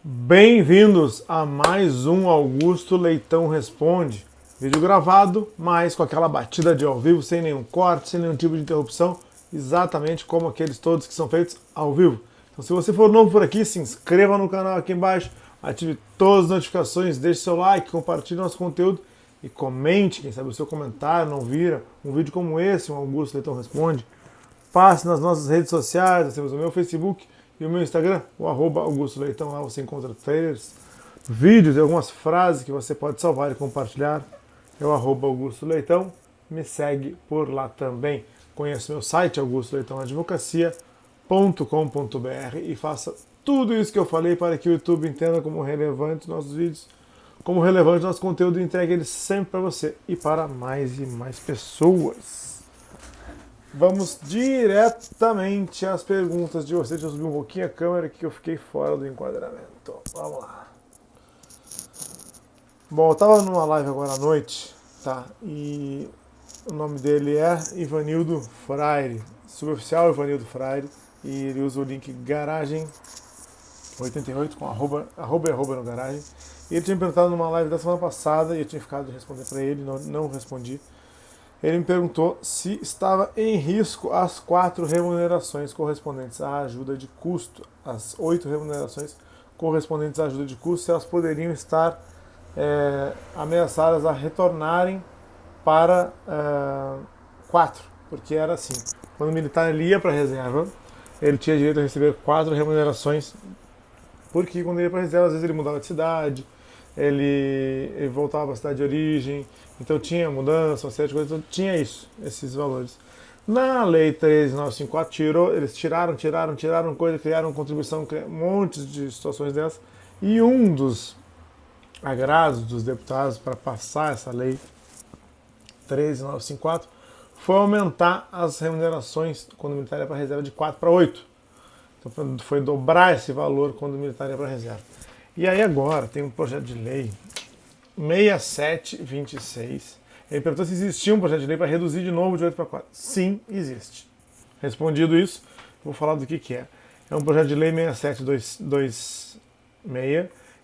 Bem-vindos a mais um Augusto Leitão Responde. Vídeo gravado, mas com aquela batida de ao vivo, sem nenhum corte, sem nenhum tipo de interrupção, exatamente como aqueles todos que são feitos ao vivo. Então, se você for novo por aqui, se inscreva no canal aqui embaixo, ative todas as notificações, deixe seu like, compartilhe nosso conteúdo e comente, quem sabe o seu comentário não vira um vídeo como esse, um Augusto Leitão Responde. Passe nas nossas redes sociais, nós temos o meu Facebook e o meu Instagram, o @Augusto Leitão. Lá você encontra trailers, vídeos e algumas frases que você pode salvar e compartilhar. É o @Augusto Leitão. Me segue por lá também. Conheça meu site, augustoleitãoadvocacia.com.br, e faça tudo isso que eu falei para que o YouTube entenda como relevante nossos vídeos, como relevante nosso conteúdo, e entregue ele sempre para você e para mais e mais pessoas. Vamos diretamente às perguntas de vocês. Deixa eu subir um pouquinho a câmera aqui que eu fiquei fora do enquadramento. Vamos lá. Bom, eu tava numa live agora à noite, tá? E o nome dele é Ivanildo Freire, suboficial Ivanildo Freire, e ele usa o link garagem88 com arroba no garagem. E ele tinha me perguntado numa live da semana passada e eu tinha ficado de responder para ele, não respondi. Ele me perguntou se estava em risco as 4 remunerações correspondentes à ajuda de custo, as 8 remunerações correspondentes à ajuda de custo, se elas poderiam estar ameaçadas a retornarem para 4, porque era assim, quando o militar ele ia para a reserva, ele tinha direito a receber 4 remunerações, porque quando ele ia para a reserva, às vezes ele mudava de cidade, ele voltava para a cidade de origem, então tinha mudança, uma série de coisas, então tinha esses valores. Na lei 13954 eles tiraram coisa, criaram contribuição, criaram um monte de situações dessas, e um dos agrados dos deputados para passar essa lei 13954 foi aumentar as remunerações quando o militar ia para a reserva de 4 para 8. Então foi dobrar esse valor quando o militar ia para a reserva. E aí agora tem um projeto de lei 6726. Ele perguntou se existia um projeto de lei para reduzir de novo de 8 para 4. Sim, existe. Respondido isso, vou falar do que é. É um projeto de lei 6726,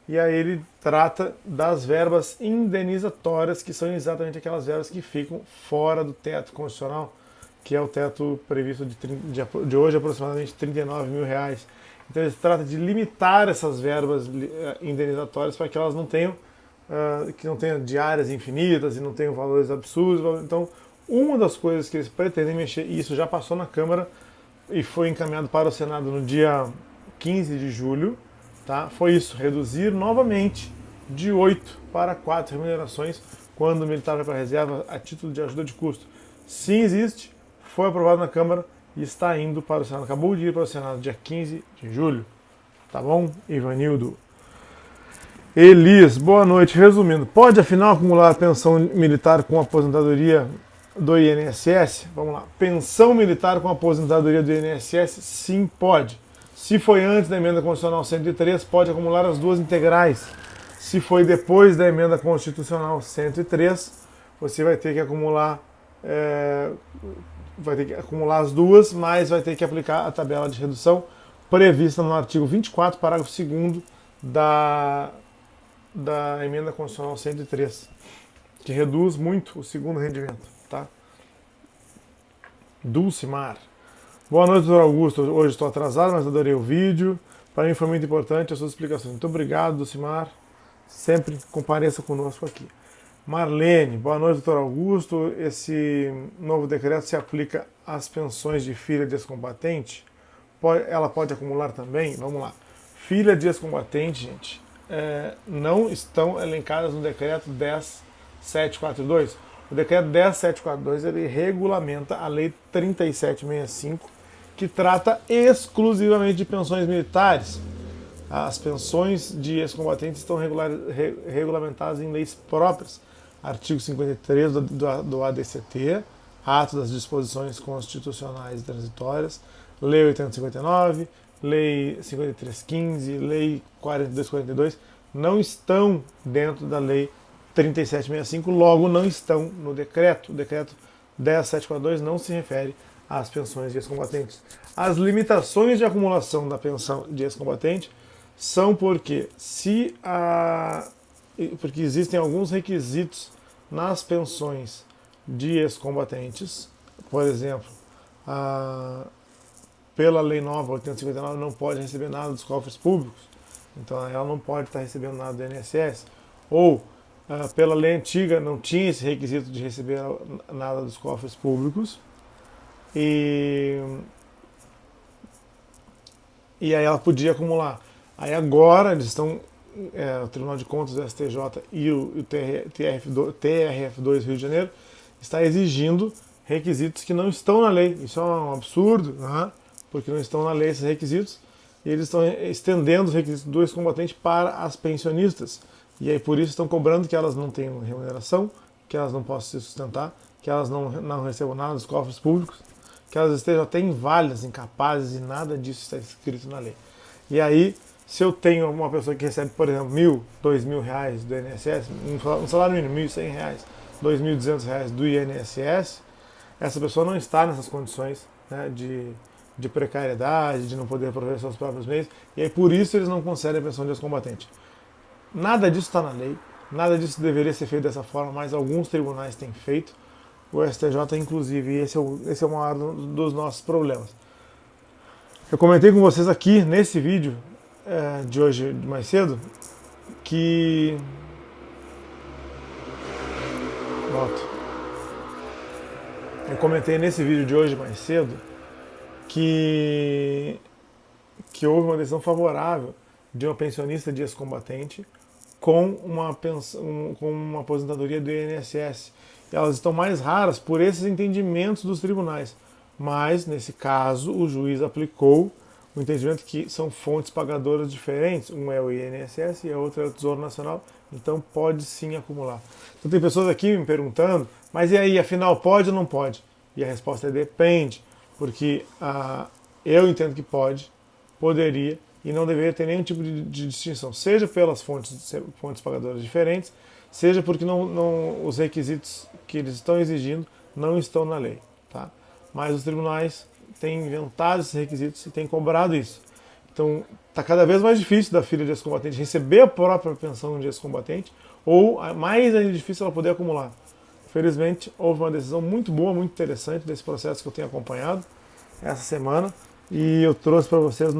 e aí ele trata das verbas indenizatórias, que são exatamente aquelas verbas que ficam fora do teto constitucional, que é o teto previsto de hoje aproximadamente R$39 mil. Então ele trata de limitar essas verbas indenizatórias para que elas não tenham diárias infinitas e não tenham valores absurdos. Então, uma das coisas que eles pretendem mexer, e isso já passou na Câmara e foi encaminhado para o Senado no dia 15 de julho, tá? Foi isso, reduzir novamente de 8 para 4 remunerações quando o militar vai para a reserva a título de ajuda de custo. Sim, existe, foi aprovado na Câmara e está indo para o Senado. Acabou de ir para o Senado dia 15 de julho. Tá bom, Ivanildo? Elias, boa noite. Resumindo, pode afinal acumular a pensão militar com aposentadoria do INSS? Vamos lá. Pensão militar com aposentadoria do INSS? Sim, pode. Se foi antes da emenda constitucional 103, pode acumular as duas integrais. Se foi depois da emenda constitucional 103, você vai ter que acumular as duas, mas vai ter que aplicar a tabela de redução prevista no artigo 24, parágrafo 2º da emenda constitucional 103, que reduz muito o segundo rendimento, tá? Dulcimar. Boa noite, doutor Augusto. Hoje estou atrasado, mas adorei o vídeo. Para mim foi muito importante as suas explicações. Muito obrigado, Dulcimar. Sempre compareça conosco aqui. Marlene, boa noite, doutor Augusto. Esse novo decreto se aplica às pensões de filha de ex-combatente? Ela pode acumular também? Vamos lá. Filha de ex-combatente, gente, não estão elencadas no decreto 10742. O decreto 10742 ele regulamenta a lei 3765, que trata exclusivamente de pensões militares. As pensões de ex-combatentes estão regulamentadas em leis próprias. Artigo 53 do ADCT, Ato das Disposições Constitucionais e Transitórias, Lei 8059, Lei 5315, Lei 4242, não estão dentro da Lei 3765, logo não estão no decreto. O decreto 10742 não se refere às pensões de ex-combatentes. As limitações de acumulação da pensão de ex-combatente são porque porque existem alguns requisitos nas pensões de ex-combatentes. Por exemplo, pela lei nova 859 não pode receber nada dos cofres públicos, então ela não pode estar recebendo nada do INSS. Ou pela lei antiga não tinha esse requisito de receber nada dos cofres públicos, e aí ela podia acumular. Aí agora eles estão, o Tribunal de Contas do STJ e o TRF2 Rio de Janeiro está exigindo requisitos que não estão na lei. Isso é um absurdo, né? Porque não estão na lei esses requisitos, e eles estão estendendo os requisitos do ex-combatente para as pensionistas. E aí por isso estão cobrando que elas não tenham remuneração, que elas não possam se sustentar, que elas não recebam nada dos cofres públicos, que elas estejam até inválidas, incapazes, e nada disso está escrito na lei. E aí, se eu tenho uma pessoa que recebe, por exemplo, R$1.000, R$2.000 do INSS, um salário mínimo, R$1.100, R$2.200 do INSS, essa pessoa não está nessas condições, né, de precariedade, de não poder prover seus próprios meios, e aí por isso eles não concedem a pensão de ex-combatente. Nada disso está na lei, nada disso deveria ser feito dessa forma, mas alguns tribunais têm feito, o STJ inclusive, e esse é o maior dos nossos problemas. Eu comentei com vocês aqui nesse vídeo de hoje, mais cedo, que... Eu comentei nesse vídeo de hoje mais cedo que houve uma decisão favorável de uma pensionista de ex-combatente com uma aposentadoria do INSS. Elas estão mais raras por esses entendimentos dos tribunais. Mas, nesse caso, o juiz aplicou o entendimento que são fontes pagadoras diferentes. Uma é o INSS e a outra é o Tesouro Nacional. Então, pode sim acumular. Então, tem pessoas aqui me perguntando, mas e aí, afinal, pode ou não pode? E a resposta é depende, porque eu entendo que pode, poderia, e não deveria ter nenhum tipo de distinção, seja pelas fontes pagadoras diferentes, seja porque os requisitos que eles estão exigindo não estão na lei. Tá? Mas os tribunais têm inventado esses requisitos e têm cobrado isso. Então, está cada vez mais difícil da filha de ex-combatente receber a própria pensão de ex-combatente, ou mais ainda difícil ela poder acumular. Felizmente, houve uma decisão muito boa, muito interessante desse processo que eu tenho acompanhado essa semana, e eu trouxe para vocês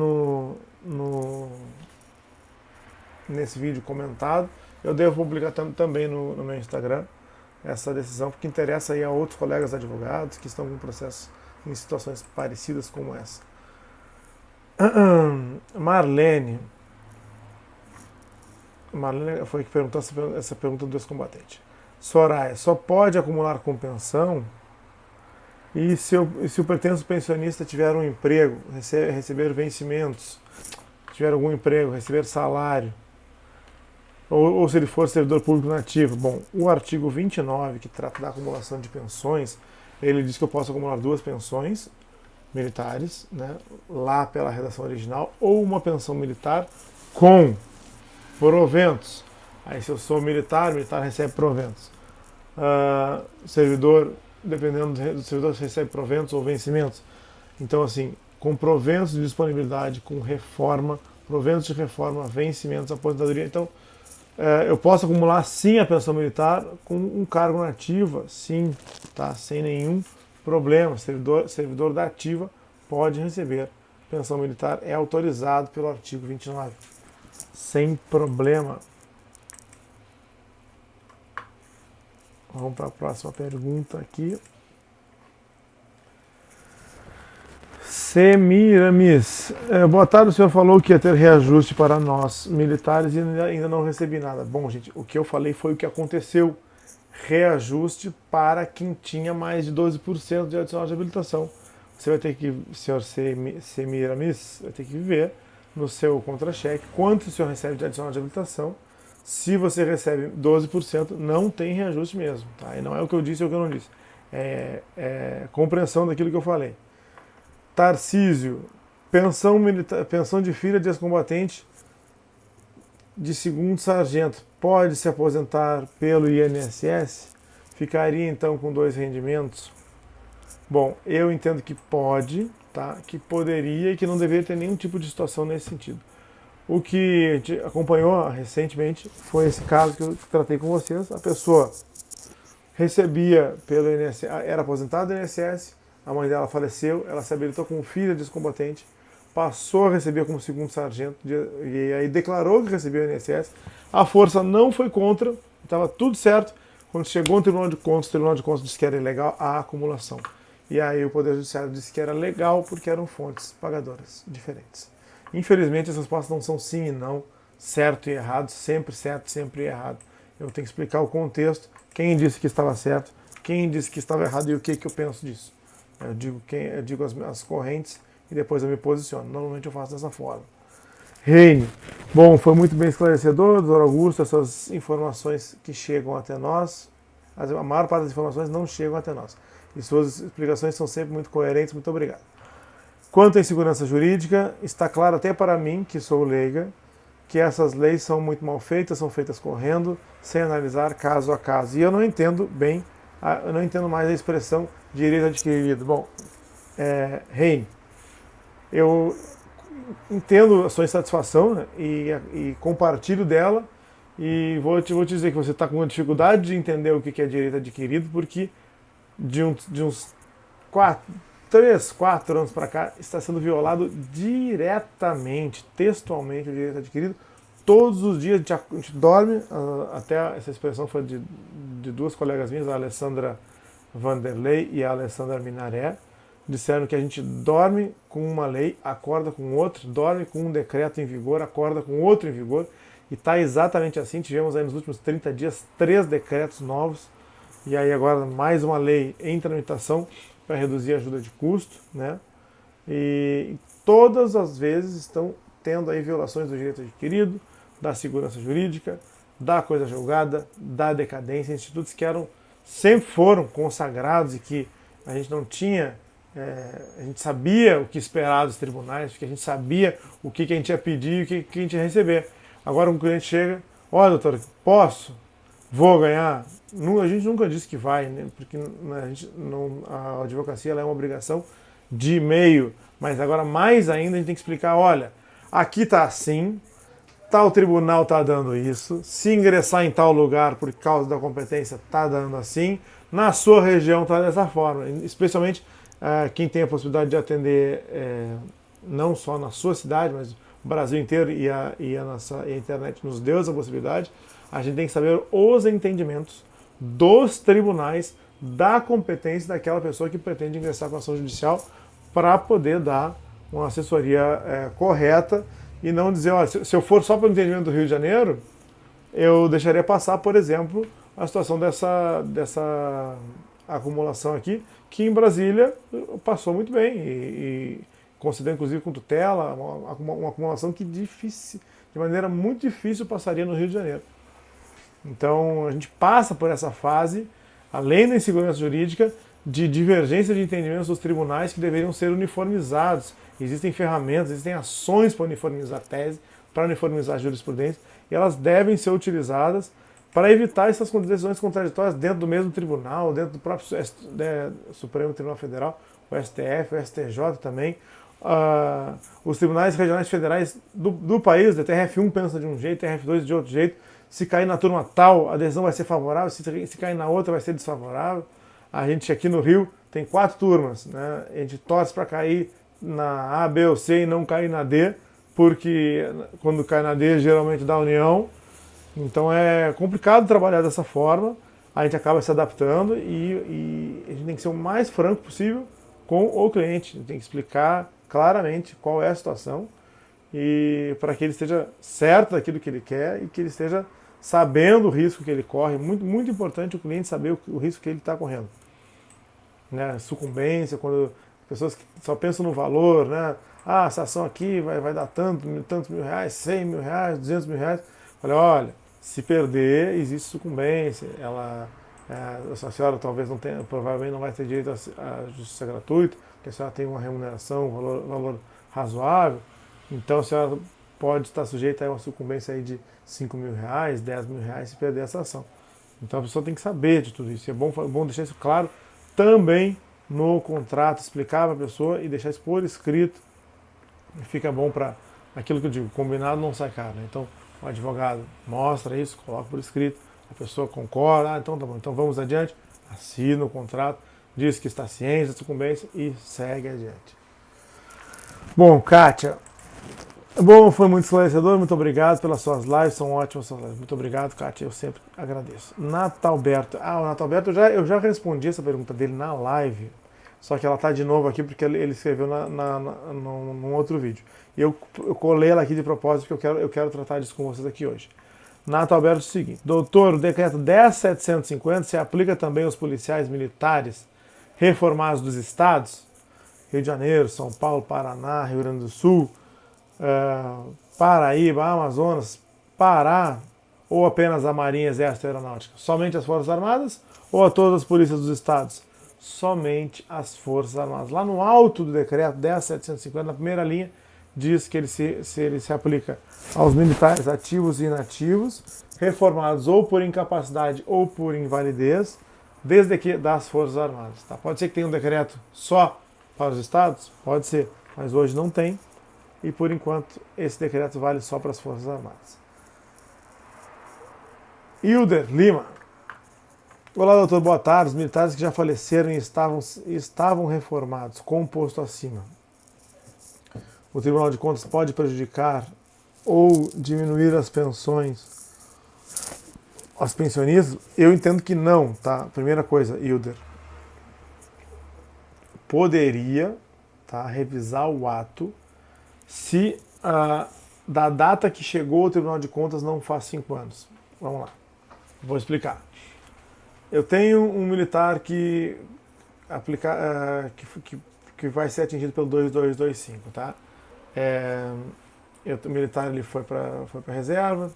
nesse vídeo comentado. Eu devo publicar também no meu Instagram essa decisão, porque interessa aí a outros colegas advogados que estão com processos em situações parecidas como essa. Marlene foi que perguntou essa pergunta do ex-combatente. Soraya, só pode acumular com pensão e se o pretenso pensionista tiver um emprego, receber vencimentos, tiver algum emprego, receber salário, ou se ele for servidor público nativo. Bom, o artigo 29, que trata da acumulação de pensões, ele diz que eu posso acumular 2 pensões militares, né, lá pela redação original, ou uma pensão militar com proventos. Aí se eu sou militar, o militar recebe proventos. Servidor, dependendo do servidor, recebe proventos ou vencimentos. Então, assim, com proventos de disponibilidade, com reforma, proventos de reforma, vencimentos, aposentadoria. Então, eu posso acumular sim a pensão militar com um cargo na ativa, sim, tá? Sem nenhum problema. Servidor da ativa pode receber pensão militar, é autorizado pelo artigo 29, sem problema. Vamos para a próxima pergunta aqui. Semiramis. Boa tarde, o senhor falou que ia ter reajuste para nós militares e ainda não recebi nada. Bom, gente, o que eu falei foi o que aconteceu. Reajuste para quem tinha mais de 12% de adicional de habilitação. Você vai ter que, senhor Semiramis, vai ter que ver no seu contra-cheque quanto o senhor recebe de adicional de habilitação. Se você recebe 12%, não tem reajuste mesmo. Tá? E não é o que eu disse ou o que eu não disse. É compreensão daquilo que eu falei. Tarcísio, pensão de filha de ex-combatente de 2º sargento pode se aposentar pelo INSS? Ficaria então com 2 rendimentos? Bom, eu entendo que pode, tá? Que poderia e que não deveria ter nenhum tipo de situação nesse sentido. O que a gente acompanhou recentemente foi esse caso que eu tratei com vocês. A pessoa recebia pelo INSS, era aposentada do INSS, a mãe dela faleceu, ela se habilitou como filha de ex-combatente, passou a receber como segundo sargento, e aí declarou que recebia o INSS. A força não foi contra, estava tudo certo. Quando chegou no Tribunal de Contas, o Tribunal de Contas disse que era ilegal a acumulação. E aí o Poder Judiciário disse que era legal porque eram fontes pagadoras diferentes. Infelizmente, as respostas não são sim e não, certo e errado, sempre certo, sempre errado. Eu tenho que explicar o contexto, quem disse que estava certo, quem disse que estava errado e o que eu penso disso. Eu digo as correntes e depois eu me posiciono. Normalmente eu faço dessa forma. Reine. Bom, foi muito bem esclarecedor, doutor Augusto, essas informações que chegam até nós. A maior parte das informações não chegam até nós. E suas explicações são sempre muito coerentes. Muito obrigado. Quanto à insegurança jurídica, está claro até para mim, que sou leiga, que essas leis são muito mal feitas, são feitas correndo, sem analisar caso a caso. E eu não entendo bem, eu não entendo mais a expressão direito adquirido. Bom, Reine, eu entendo a sua insatisfação, né, e compartilho dela, e vou te dizer que você está com uma dificuldade de entender o que é direito adquirido, porque de uns 3, 4 anos para cá está sendo violado diretamente, textualmente, o direito adquirido. Todos os dias a gente dorme, até essa expressão foi de duas colegas minhas, a Alessandra Vanderlei e a Alessandra Minaré, disseram que a gente dorme com uma lei, acorda com outra, dorme com um decreto em vigor, acorda com outro em vigor, e está exatamente assim. Tivemos aí nos últimos 30 dias 3 decretos novos, e aí agora mais uma lei em tramitação para reduzir a ajuda de custo, né? E todas as vezes estão tendo aí violações do direito adquirido, da segurança jurídica, da coisa julgada, da decadência, institutos que sempre foram consagrados e que a gente não tinha, a gente sabia o que esperar dos tribunais, porque a gente sabia o que a gente ia pedir e o que a gente ia receber. Agora um cliente chega, olha, doutor, posso? Vou ganhar? A gente nunca disse que vai, né? Porque a advocacia ela é uma obrigação de meio, mas agora mais ainda a gente tem que explicar, olha, aqui está assim, tal tribunal está dando isso, se ingressar em tal lugar por causa da competência está dando assim, na sua região está dessa forma, especialmente quem tem a possibilidade de atender não só na sua cidade, mas o Brasil inteiro, e a internet nos deu essa possibilidade. A gente tem que saber os entendimentos dos tribunais da competência daquela pessoa que pretende ingressar com a ação judicial para poder dar uma assessoria correta e não dizer, olha, se eu for só pelo entendimento do Rio de Janeiro, eu deixaria passar, por exemplo, a situação dessa acumulação aqui, que em Brasília passou muito bem e considerando inclusive com tutela, uma acumulação que de maneira muito difícil passaria no Rio de Janeiro. Então a gente passa por essa fase, além da insegurança jurídica, de divergência de entendimentos dos tribunais que deveriam ser uniformizados. Existem ferramentas, existem ações para uniformizar a tese, para uniformizar a jurisprudência, e elas devem ser utilizadas para evitar essas decisões contraditórias dentro do mesmo tribunal, dentro do próprio Supremo Tribunal Federal, o STF, o STJ também. Os tribunais regionais federais do país, da TRF1 pensa de um jeito, TRF2 de outro jeito. Se cair na turma tal, a decisão vai ser favorável, se cair na outra vai ser desfavorável. A gente aqui no Rio tem 4 turmas, né? A gente torce para cair na A, B ou C e não cair na D, porque quando cai na D geralmente dá união. Então é complicado trabalhar dessa forma, a gente acaba se adaptando e a gente tem que ser o mais franco possível com o cliente. A gente tem que explicar claramente qual é a situação e para que ele esteja certo daquilo que ele quer e que ele esteja sabendo o risco que ele corre. Muito, muito importante o cliente saber o risco que ele está correndo. Né? Sucumbência, quando pessoas que só pensam no valor, né? Essa ação aqui vai dar tantos mil reais, 100 mil reais, 200 mil reais. Olha, se perder, existe sucumbência. A senhora talvez não tenha, provavelmente não vai ter direito à justiça gratuita, porque a senhora tem uma remuneração, um valor razoável. Então a senhora pode estar sujeita a uma sucumbência aí de 5 mil reais, 10 mil reais se perder essa ação. Então a pessoa tem que saber de tudo isso. É bom deixar isso claro também no contrato, explicar para a pessoa e deixar isso por escrito. Fica bom para aquilo que eu digo, combinado não sai caro, né? Então, o advogado mostra isso, coloca por escrito, a pessoa concorda, então tá bom, então vamos adiante, assina o contrato, diz que está ciente da sucumbência e segue adiante. Bom, Kátia, bom, foi muito esclarecedor, muito obrigado pelas suas lives, são ótimas suas lives. Muito obrigado, Kátia, eu sempre agradeço. Natalberto, o Natalberto, eu já respondi essa pergunta dele na live, só que ela está de novo aqui porque ele escreveu num outro vídeo. E eu colei ela aqui de propósito porque eu quero tratar disso com vocês aqui hoje. Natalberto, é o seguinte, doutor, o decreto 10.750 se aplica também aos policiais militares reformados dos estados? Rio de Janeiro, São Paulo, Paraná, Rio Grande do Sul, Paraíba, Amazonas, Pará, ou apenas a Marinha, Exército e Aeronáutica? Somente as Forças Armadas ou a todas as polícias dos estados? Somente as Forças Armadas. Lá no alto do decreto 10.750, na primeira linha, diz que ele se aplica aos militares ativos e inativos, reformados ou por incapacidade ou por invalidez, desde que das Forças Armadas. Tá? Pode ser que tenha um decreto só para os estados? Pode ser, mas hoje não tem. E por enquanto esse decreto vale só para as Forças Armadas. Hilder Lima. Olá, doutor, boa tarde. Os militares que já faleceram e estavam reformados, com o posto acima. O Tribunal de Contas pode prejudicar ou diminuir as pensões aos pensionistas? Eu entendo que não, tá? Primeira coisa, Hilder. Poderia, tá, revisar o ato se da data que chegou ao Tribunal de Contas não faz 5 anos. Vamos lá. Vou explicar. Eu tenho um militar que vai ser atingido pelo 2225, tá? O militar ele foi para reserva,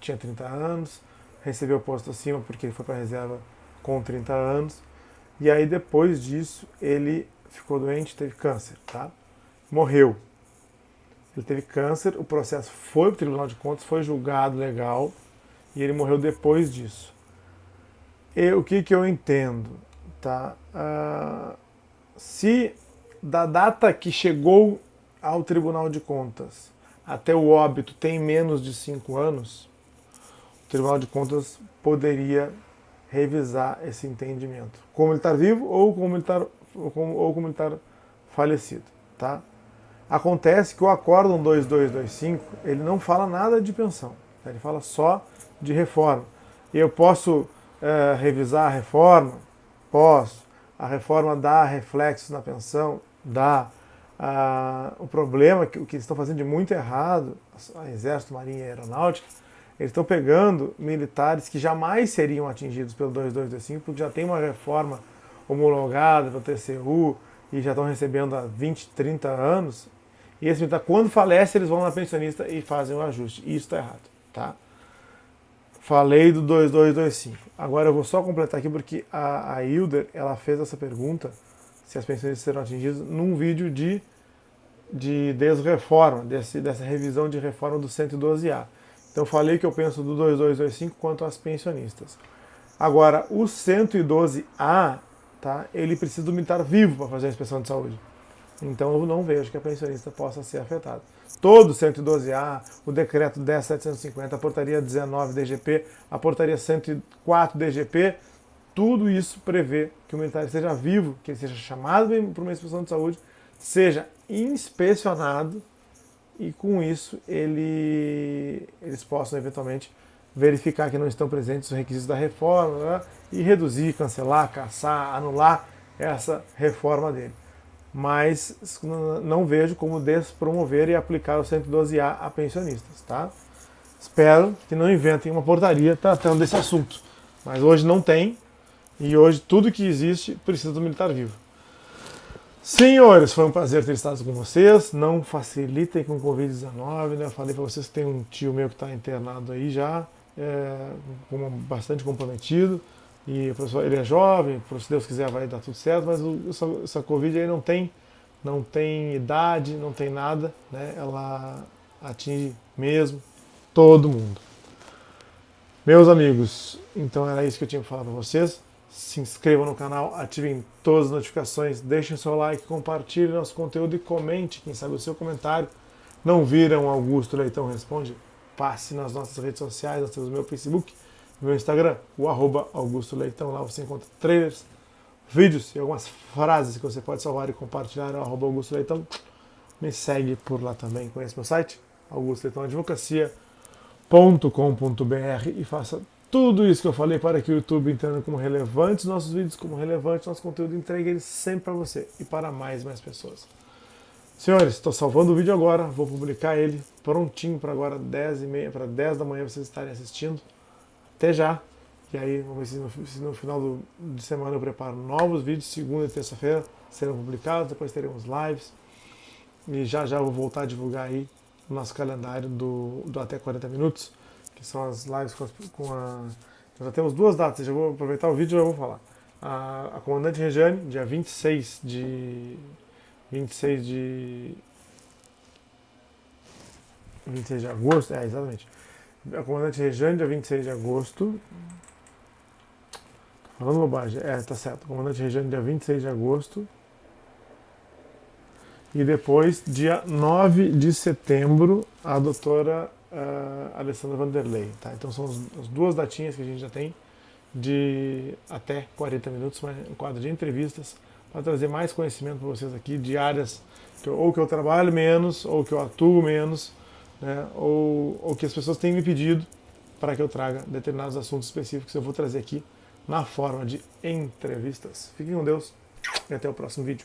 tinha 30 anos, recebeu o posto acima porque ele foi para reserva com 30 anos, e aí depois disso ele ficou doente, teve câncer, tá? Morreu. Ele teve câncer, o processo foi para o Tribunal de Contas, foi julgado legal, e ele morreu depois disso. O que eu entendo? Tá? Se da data que chegou ao Tribunal de Contas até o óbito tem menos de 5 anos, o Tribunal de Contas poderia revisar esse entendimento. Como ele está vivo ou como ele está falecido. Tá? Acontece que o Acórdão 2225 ele não fala nada de pensão, tá? Ele fala só de reforma. Eu posso revisar a reforma? Posso. A reforma dá reflexos na pensão? Dá. O problema, o que eles estão fazendo de muito errado, a Exército, Marinha e Aeronáutica, eles estão pegando militares que jamais seriam atingidos pelo 2225, porque já tem uma reforma homologada pelo TCU e já estão recebendo há 20, 30 anos, e esse militar, quando falece, eles vão na pensionista e fazem o ajuste. E isso está errado, tá? Falei do 2225. Agora eu vou só completar aqui porque a Hilder, ela fez essa pergunta, se as pensionistas serão atingidas, num vídeo de desreforma, dessa revisão de reforma do 112A. Então eu falei que eu penso do 2225 quanto às pensionistas. Agora, o 112A, tá, ele precisa do militar vivo para fazer a inspeção de saúde. Então eu não vejo que a pensionista possa ser afetada. Todo o 112A, o decreto 10.750, a portaria 19 DGP, a portaria 104 DGP, tudo isso prevê que o militar esteja vivo, que ele seja chamado para uma inspeção de saúde, seja inspecionado e com isso eles possam eventualmente verificar que não estão presentes os requisitos da reforma, né, e reduzir, cancelar, cassar, anular essa reforma dele. Mas não vejo como despromover e aplicar o 112A a pensionistas, tá? Espero que não inventem uma portaria tratando desse assunto. Mas hoje não tem, e hoje tudo que existe precisa do militar vivo. Senhores, foi um prazer ter estado com vocês. Não facilitem com o Covid-19, né? Eu falei para vocês que tem um tio meu que está internado aí já, bastante comprometido. E o professor, ele é jovem, se Deus quiser vai dar tudo certo, mas essa Covid aí não tem idade, não tem nada, né? Ela atinge mesmo todo mundo. Meus amigos, então era isso que eu tinha que falar para vocês. Se inscrevam no canal, ativem todas as notificações, deixem seu like, compartilhem nosso conteúdo e comente. Quem sabe o seu comentário não viram Augusto Leitão Responde, passe nas nossas redes sociais, nós temos o meu Facebook, o meu Instagram, o @Augusto Leitão, lá você encontra trailers, vídeos e algumas frases que você pode salvar e compartilhar, @Augusto Leitão. Me segue por lá também, conhece meu site, augustoleitãoadvocacia.com.br, e faça tudo isso que eu falei para que o YouTube entenda como relevantes nossos vídeos, como relevante nosso conteúdo, entregue ele sempre para você e para mais pessoas. Senhores, estou salvando o vídeo agora, vou publicar ele prontinho para agora 10h30, para 10 da manhã vocês estarem assistindo. Até já! E aí, vamos ver se no final de semana eu preparo novos vídeos, segunda e terça-feira serão publicados, depois teremos lives. E já vou voltar a divulgar aí o nosso calendário do Até 40 Minutos, que são as lives Nós já temos 2 datas, já vou aproveitar o vídeo e já vou falar. A Comandante Rejane, dia 26 de agosto, exatamente. A Comandante Rejane, dia 26 de agosto. Falando bobagem, tá certo. A Comandante Rejane, dia 26 de agosto. E depois, dia 9 de setembro, a doutora Alessandra Vanderlei. Tá? Então são as 2 datinhas que a gente já tem de até 40 minutos, um quadro de entrevistas, para trazer mais conhecimento para vocês aqui de áreas que eu trabalho menos, ou que eu atuo menos, né, ou que as pessoas têm me pedido para que eu traga determinados assuntos específicos que eu vou trazer aqui na forma de entrevistas. Fiquem com Deus e até o próximo vídeo.